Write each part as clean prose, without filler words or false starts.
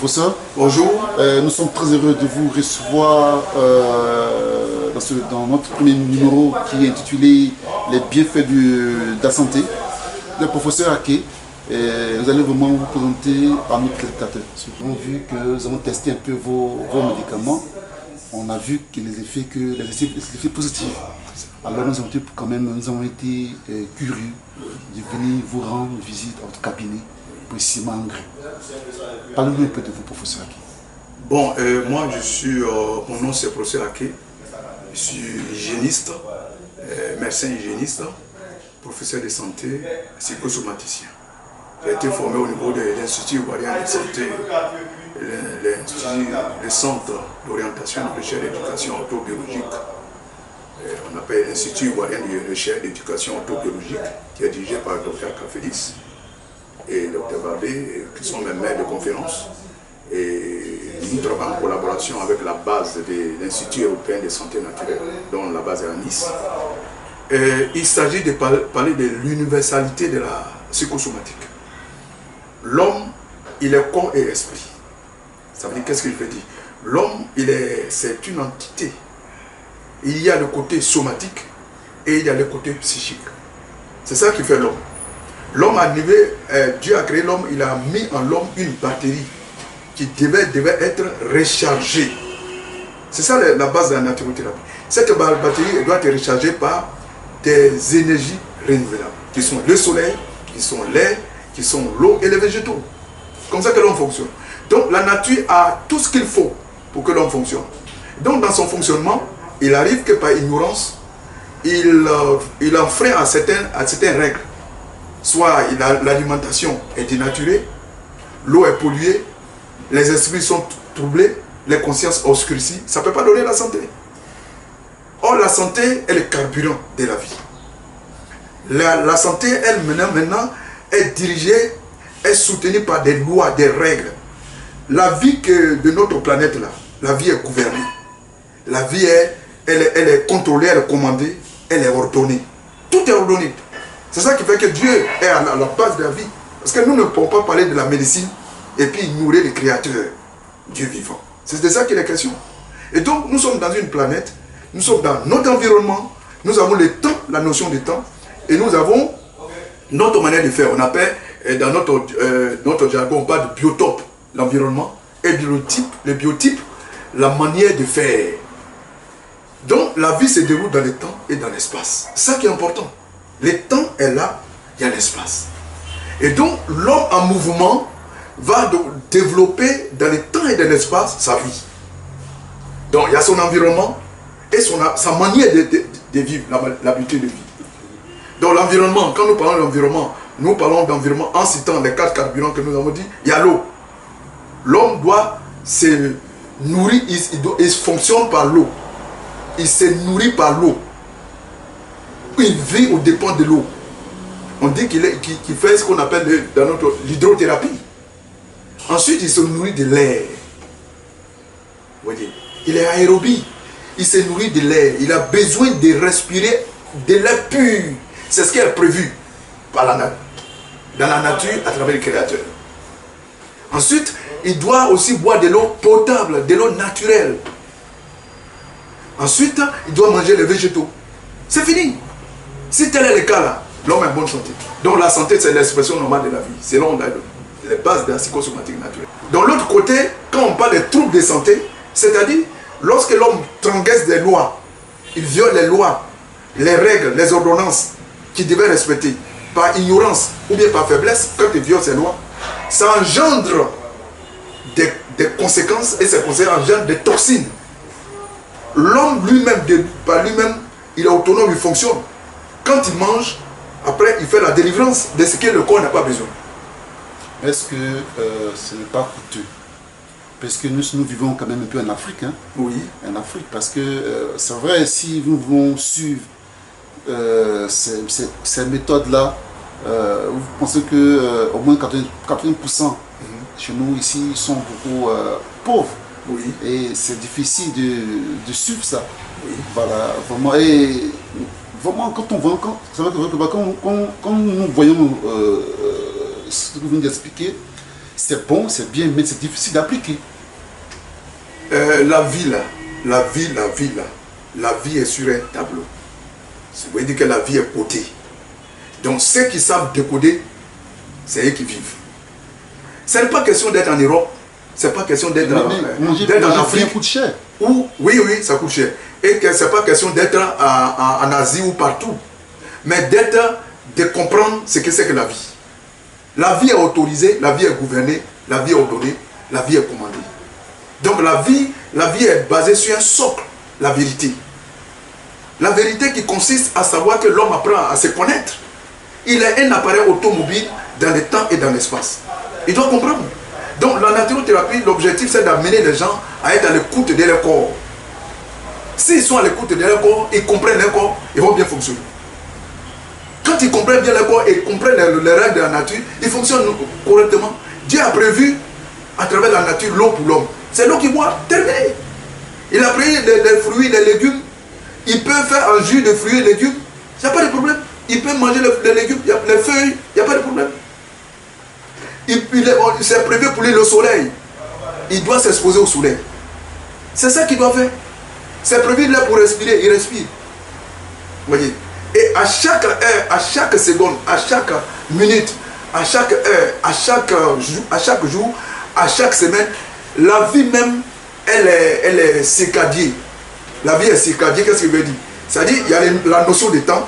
professeur. Bonjour. Nous sommes très heureux de vous recevoir dans notre premier numéro qui est intitulé Les bienfaits de la santé. Le professeur Ake, vous allez vraiment vous présenter à nos téléspectateurs. Nous avons vu que nous avons testé un peu vos médicaments. On a vu que les effets positifs. Alors nous avons été curieux de venir vous rendre visite à votre cabinet, précisément en Gré. Parlez-nous un peu de vous, professeur Ake. Bon, moi je suis, mon nom c'est professeur Ake, je suis hygiéniste, médecin hygiéniste, professeur de santé, psychosomaticien. J'ai été formé au niveau de l'Institut ivoirien de santé, le centre d'orientation de recherche et d'éducation autobiologique. On appelle l'Institut ivoirien de recherche et d'éducation autobiologique, qui est dirigé par le Dr Kafélix et le Dr Babé, qui sont mes maîtres de conférence. Et nous travaillons en collaboration avec la base de l'Institut européen de santé naturelle, dont la base est à Nice. Et il s'agit de parler de l'universalité de la psychosomatique. L'homme, il est corps et esprit. Ça veut dire, qu'est-ce qu'il veut dire? L'homme, c'est une entité. Il y a le côté somatique et il y a le côté psychique. C'est ça qui fait l'homme. L'homme Dieu a créé l'homme, il a mis en l'homme une batterie qui devait être rechargée. C'est ça la base de la naturothérapie. Cette batterie elle doit être rechargée par des énergies renouvelables, qui sont le soleil, qui sont l'air, qui sont l'eau et les végétaux. Comme ça que l'homme fonctionne. Donc la nature a tout ce qu'il faut pour que l'homme fonctionne. Donc dans son fonctionnement, il arrive que par ignorance, il enfreint à certaines règles. Soit l'alimentation est dénaturée, l'eau est polluée, les esprits sont troublés, les consciences obscurcies, ça ne peut pas donner la santé. Or, la santé est le carburant de la vie. La santé, elle, maintenant, est dirigée, est soutenue par des lois, des règles. La vie de notre planète, là, la vie est gouvernée. La vie, elle est contrôlée, elle est commandée, elle est ordonnée. Tout est ordonné. C'est ça qui fait que Dieu est à la base de la vie. Parce que nous ne pouvons pas parler de la médecine et puis ignorer les créateurs, Dieu vivant. C'est de ça qu'il est question. Et donc, nous sommes dans une planète, nous sommes dans notre environnement, nous avons le temps, la notion du temps, et nous avons notre manière de faire. On appelle, dans notre jargon, on parle de biotope, l'environnement, et le biotype, la manière de faire. Donc, la vie se déroule dans le temps et dans l'espace. C'est ça qui est important. Le temps est là, il y a l'espace. Et donc, l'homme en mouvement va développer dans le temps et dans l'espace sa vie. Donc, il y a son environnement et sa manière de vivre, l'habitude de vivre. Donc, l'environnement, quand nous parlons d'environnement, nous parlons d'environnement en citant les 4 carburants que nous avons dit. Il y a l'eau. L'homme doit se nourrir, il fonctionne par l'eau. Il se nourrit par l'eau. Il vit aux dépens de l'eau. On dit qu'il fait ce qu'on appelle l'hydrothérapie. Ensuite, il se nourrit de l'air. Vous voyez, il est aérobie. Il se nourrit de l'air. Il a besoin de respirer de l'air pur. C'est ce qui est prévu par dans la nature à travers le Créateur. Ensuite, il doit aussi boire de l'eau potable, de l'eau naturelle. Ensuite, il doit manger les végétaux. C'est fini. Si tel est le cas là, l'homme est en bonne santé. Donc la santé, c'est l'expression normale de la vie, selon les bases de la psychosomatique naturelle. De l'autre côté, quand on parle des troubles de santé, c'est-à-dire lorsque l'homme transgresse des lois, il viole les lois, les règles, les ordonnances qu'il devait respecter, par ignorance ou bien par faiblesse, quand il viole ces lois, ça engendre des conséquences et ces conséquences engendrent des toxines. L'homme lui-même, par lui-même, il est autonome, il fonctionne. Quand il mange, après il fait la délivrance de ce que le corps n'a pas besoin. Est-ce que ce n'est pas coûteux? Parce que nous vivons quand même un peu en Afrique. Hein? Oui. En Afrique, parce que c'est vrai, si nous voulons suivre ces méthodes-là, vous pensez que au moins 80% chez nous ici sont beaucoup pauvres. Oui. Et c'est difficile de suivre ça. Oui. Voilà, vraiment. Et vraiment, quand nous voyons ce que vous venez d'expliquer, c'est bon, c'est bien, mais c'est difficile d'appliquer. La vie là, la vie est sur un tableau. Ça veut dire que la vie est codée. Donc ceux qui savent décoder, c'est eux qui vivent. Ce n'est pas question d'être en Europe, c'est pas question d'être en Afrique. Coûte cher. Oui, oui, ça coûte cher. Et que c'est pas question d'être en Asie ou partout. Mais de comprendre ce que c'est que la vie. La vie est autorisée, la vie est gouvernée, la vie est ordonnée, la vie est commandée. Donc la vie est basée sur un socle, la vérité. La vérité qui consiste à savoir que l'homme apprend à se connaître. Il est un appareil automobile dans le temps et dans l'espace. Il doit comprendre. Donc la naturothérapie, l'objectif c'est d'amener les gens à être à l'écoute de leur corps. S'ils sont à l'écoute de leur corps, ils comprennent leur corps, ils vont bien fonctionner. Quand ils comprennent bien leur corps et comprennent les règles de la nature, ils fonctionnent correctement. Dieu a prévu à travers la nature l'eau pour l'homme. C'est l'eau qui boit, terminé. Il a prévu les fruits, les légumes. Il peut faire un jus de fruits et légumes. Il n'y a pas de problème. Il peut manger les légumes, les feuilles, il n'y a pas de problème. C'est prévu pour lui le soleil. Il doit s'exposer au soleil. C'est ça qu'il doit faire. C'est prévu là pour respirer, il respire. Vous voyez. Et à chaque heure, à chaque seconde, à chaque minute, à chaque heure, à chaque jour, à chaque semaine, la vie même, elle est circadienne. La vie est circadienne, qu'est-ce que veut dire? C'est-à-dire, il y a la notion de temps,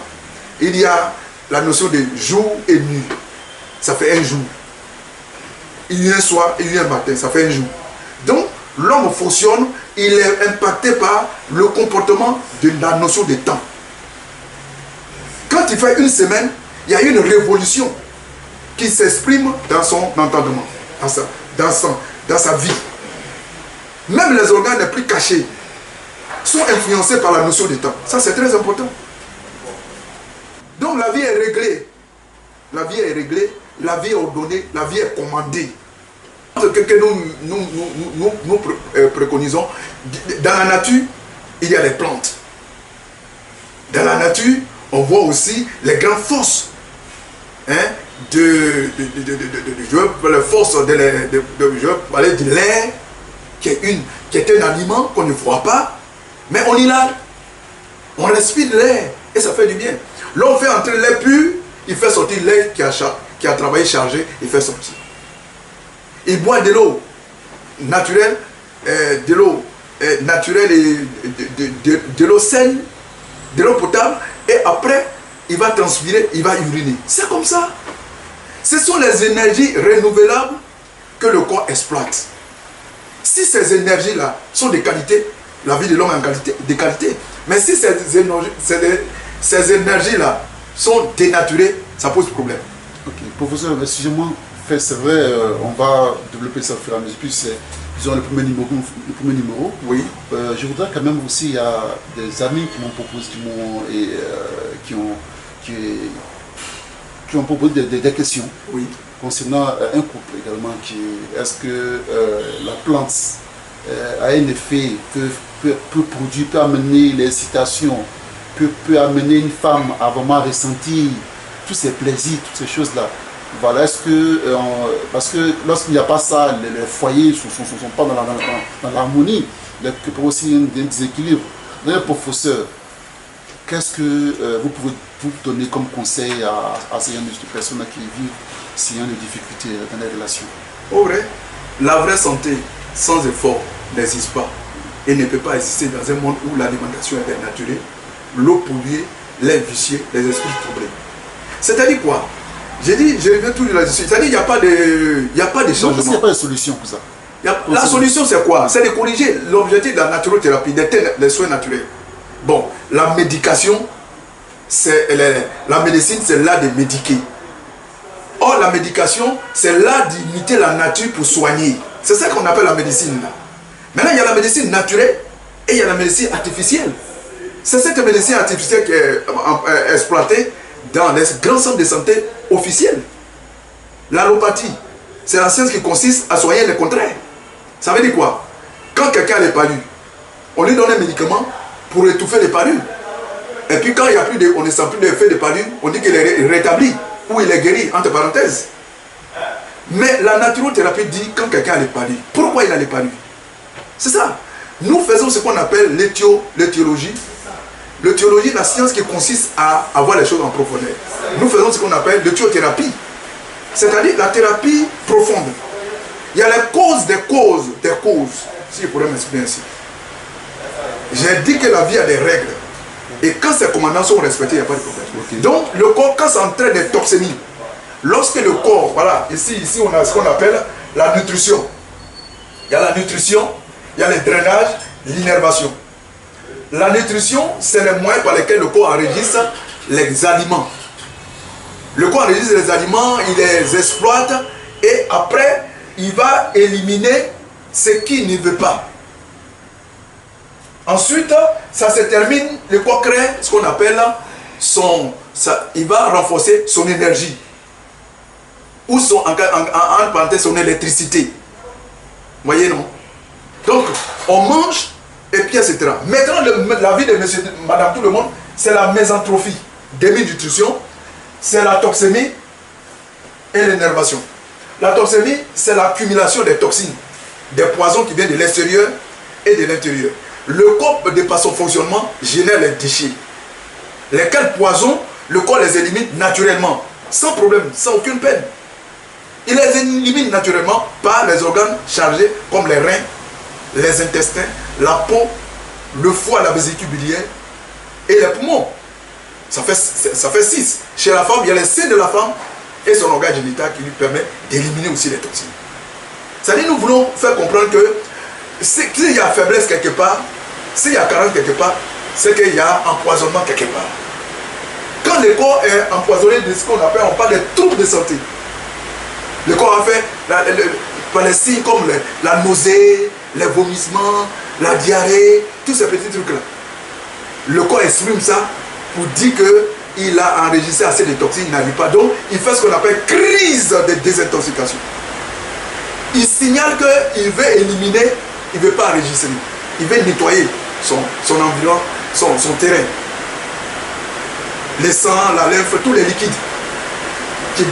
il y a la notion de jour et nuit. Ça fait un jour. Il y a un soir, il y a un matin, ça fait un jour. Donc, l'homme fonctionne, il est impacté par le comportement de la notion de temps. Quand il fait une semaine, il y a une révolution qui s'exprime dans son entendement, dans sa vie. Même les organes les plus cachés sont influencés par la notion de temps. Ça, c'est très important. Donc, la vie est réglée. La vie est réglée, la vie est ordonnée, la vie est commandée. Ce que nous préconisons, dans la nature, il y a les plantes. Dans la nature, on voit aussi les grandes forces. Hein, je veux parler de l'air, qui est un aliment qu'on ne voit pas, mais on inhale. On respire l'air et ça fait du bien. L'on fait entrer l'air pur, il fait sortir l'air qui a travaillé chargé, il fait sortir. Il boit de l'eau naturelle, et de l'eau saine, de l'eau potable, et après, il va transpirer, il va uriner. C'est comme ça. Ce sont les énergies renouvelables que le corps exploite. Si ces énergies-là sont de qualité, la vie de l'homme est de qualité. Mais si ces énergies-là sont dénaturées, ça pose problème. Ok, professeur, excusez-moi, c'est vrai, on va développer ça au fur et à mesure. Puis disons le premier numéro. Oui. Je voudrais quand même aussi, il y a des amis qui m'ont proposé, qui ont proposé des questions. Oui. Concernant un couple également, est-ce que la plante a un effet, peut produire, peut amener l'excitation, peut amener une femme à vraiment ressentir tous ces plaisirs, toutes ces choses-là. Voilà, est-ce que, parce que lorsqu'il n'y a pas ça, les foyers ne sont pas dans l'harmonie, il peut aussi un déséquilibre. D'ailleurs, professeur, qu'est-ce que vous pouvez vous donner comme conseil à ces personnes qui vivent ces difficultés dans les relations? Au vrai, la vraie santé sans effort n'existe pas et ne peut pas exister dans un monde où l'alimentation est dénaturée, l'eau polluée, l'air vicié, les esprits troublés. C'est-à-dire quoi? J'ai dit, je reviens toujours là-dessus. C'est-à-dire qu'il n'y a pas de changement. Il n'y a pas de solution pour ça. La solution, c'est quoi? C'est de corriger l'objectif de la naturothérapie, des soins naturels. Bon, la médication, la médecine, c'est l'art de médiquer. Or, la médication, c'est l'art d'imiter la nature pour soigner. C'est ça qu'on appelle la médecine. Maintenant, il y a la médecine naturelle et il y a la médecine artificielle. C'est cette médecine artificielle qui est exploitée dans les grands centres de santé officiels. L'allopathie, c'est la science qui consiste à soigner le contraire. Ça veut dire quoi? Quand quelqu'un a les palus, on lui donne un médicament pour étouffer les palus. Et puis quand il y a plus on ne sent plus l'effet des palus, on dit qu'il est rétabli ou il est guéri, entre parenthèses. Mais la naturothérapie dit quand quelqu'un a l'épalu, pourquoi il a l'épalu? C'est ça. Nous faisons ce qu'on appelle l'étiologie. L'étiologie, la science qui consiste à voir les choses en profondeur. Nous faisons ce qu'on appelle l'éthiothérapie. C'est-à-dire la thérapie profonde. Il y a les causes des causes, si je pourrais m'exprimer ainsi. J'ai dit que la vie a des règles. Et quand ces commandements sont respectés, il n'y a pas de problème. Okay. Donc, le corps, quand ça entraîne des toxémies, lorsque le corps, voilà, ici on a ce qu'on appelle la nutrition. Il y a la nutrition, il y a le drainage, l'innervation. La nutrition, c'est le moyen par lequel le corps enregistre les aliments. Le corps enregistre les aliments, il les exploite et après, il va éliminer ce qu'il ne veut pas. Ensuite, ça se termine, le corps crée ce qu'on appelle il va renforcer son énergie. Ou en parenthèse, son électricité. Vous voyez, non? Donc, on mange et puis etc. Maintenant, la vie de monsieur, madame, tout le monde, c'est la mésantrophie, dénutrition, c'est la toxémie et l'énervation. La toxémie, c'est l'accumulation des toxines, des poisons qui viennent de l'extérieur et de l'intérieur. Le corps, par son fonctionnement, génère les déchets. Lesquels poisons, le corps les élimine naturellement, sans problème, sans aucune peine. Il les élimine naturellement par les organes chargés comme les reins, les intestins, la peau, le foie, la vésicule biliaire et les poumons. Ça fait 6. Chez la femme, il y a les seins de la femme et son organe génital qui lui permet d'éliminer aussi les toxines. C'est-à-dire, nous voulons faire comprendre que s'il y a faiblesse quelque part, s'il y a carence quelque part, c'est qu'il y a empoisonnement quelque part. Quand le corps est empoisonné de ce qu'on appelle, on parle de troubles de santé. Le corps a fait par les signes comme la nausée, les vomissements, la diarrhée, tous ces petits trucs-là. Le corps exprime ça pour dire qu'il a enregistré assez de toxines, il n'arrive pas. Donc, il fait ce qu'on appelle crise de désintoxication. Il signale qu'il veut éliminer, il ne veut pas enregistrer. Il veut nettoyer son environnement, son terrain. Les sangs, la lymphe, tous les liquides qui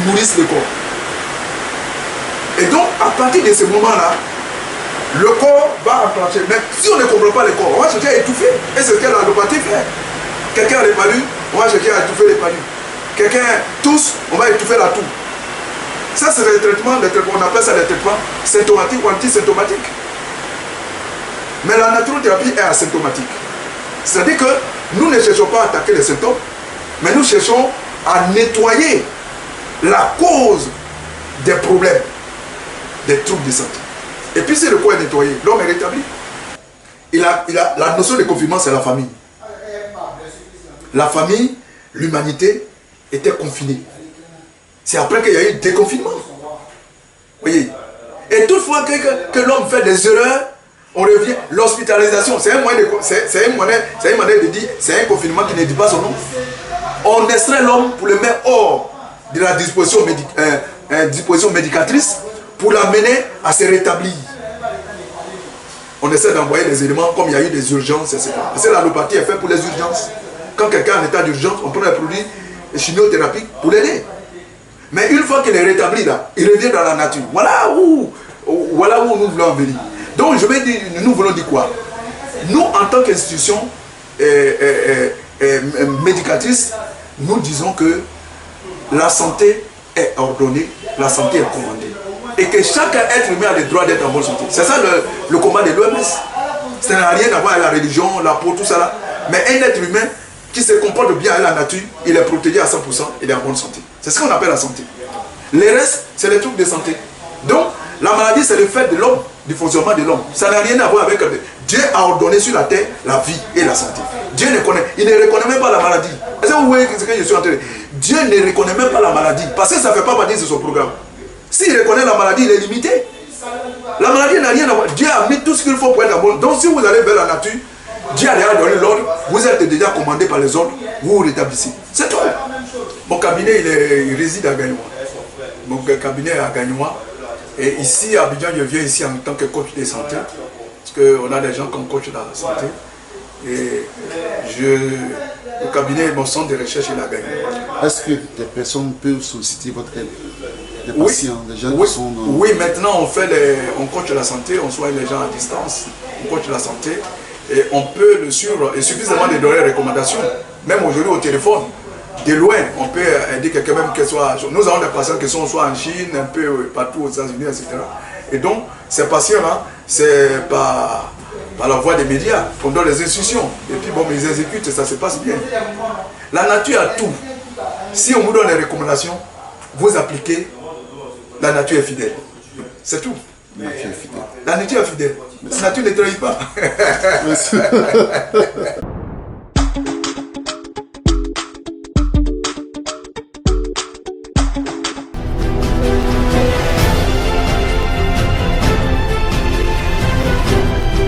nourrissent le corps. Et donc, à partir de ce moment-là, le corps va enclencher. Mais si on ne comprend pas le corps, on va chercher à étouffer. Et c'est ce que l'allopathie fait. Quelqu'un a les palus, on va chercher à étouffer les palus. Quelqu'un tousse, on va étouffer la toux. Ça, c'est les traitements, on appelle ça les traitements symptomatiques ou antisymptomatiques. Mais la naturothérapie est asymptomatique. C'est-à-dire que nous ne cherchons pas à attaquer les symptômes, mais nous cherchons à nettoyer la cause des problèmes, des troubles de santé. Et puis si le corps est nettoyé, l'homme est rétabli. La notion de confinement, c'est la famille. La famille, l'humanité était confinée. C'est après qu'il y a eu déconfinement. Voyez. Et toutefois que l'homme fait des erreurs, on revient. L'hospitalisation, c'est un moyen de dire, c'est un confinement qui ne dit pas son nom. On extrait l'homme pour le mettre hors de la disposition médicatrice pour l'amener à se rétablir. On essaie d'envoyer des éléments comme il y a eu des urgences, etc. C'est l'allopathie est faite pour les urgences. Quand quelqu'un est en état d'urgence, on prend un produit chimiothérapique pour l'aider. Mais une fois qu'il est rétabli là, il revient dans la nature. Voilà où nous voulons en venir. Donc je vais dire, nous voulons dire quoi? Nous, en tant qu'institution médicatrice, nous disons que la santé est ordonnée, la santé est commandée. Et que chaque être humain a le droit d'être en bonne santé. C'est ça le combat de l'OMS. Ça n'a rien à voir avec la religion, la peau, tout ça là. Mais un être humain qui se comporte bien avec la nature, il est protégé à 100%, il est en bonne santé. C'est ce qu'on appelle la santé. Les restes, c'est les trucs de santé. Donc, la maladie, c'est le fait de l'homme, du fonctionnement de l'homme. Ça n'a rien à voir avec... Dieu a ordonné sur la terre la vie et la santé. Dieu ne connaît, il ne reconnaît même pas la maladie. Est-ce que vous voyez ce que je suis en train de dire? Dieu ne reconnaît même pas la maladie, parce que ça ne fait pas partie de son programme. S'il reconnaît la maladie, il est limité. La maladie n'a rien à voir. Dieu a mis tout ce qu'il faut pour être en bonne. Donc si vous allez vers la nature, Dieu a déjà donné l'ordre, vous êtes déjà commandé par les ordres, vous vous rétablissez. C'est tout. Mon cabinet, il réside à Gagnoua. Mon cabinet est à Gagnoua. Et ici, à Abidjan, je viens ici en tant que coach de santé. Parce qu'on a des gens comme coach de la santé. Et le cabinet, mon centre de recherche, il est à Gagnoua. Est-ce que des personnes peuvent solliciter votre aide? des patients, des gens oui, qui sont... Oui, maintenant on coach la santé, on soigne les gens à distance, on coach la santé et on peut le suivre et suffisamment de donner des recommandations, même aujourd'hui au téléphone. De loin, on peut aider quelqu'un même que soit... Nous avons des patients qui sont soit en Chine, un peu partout aux États-Unis, etc. Et donc, ces patients-là, c'est par la voie des médias qu'on donne les instructions. Et puis, bon, ils exécutent et ça se passe bien. La nature a tout. Si on vous donne les recommandations, vous appliquez, la nature est fidèle. C'est tout. La nature est fidèle. La nature est fidèle. La nature ne trahit pas. Merci.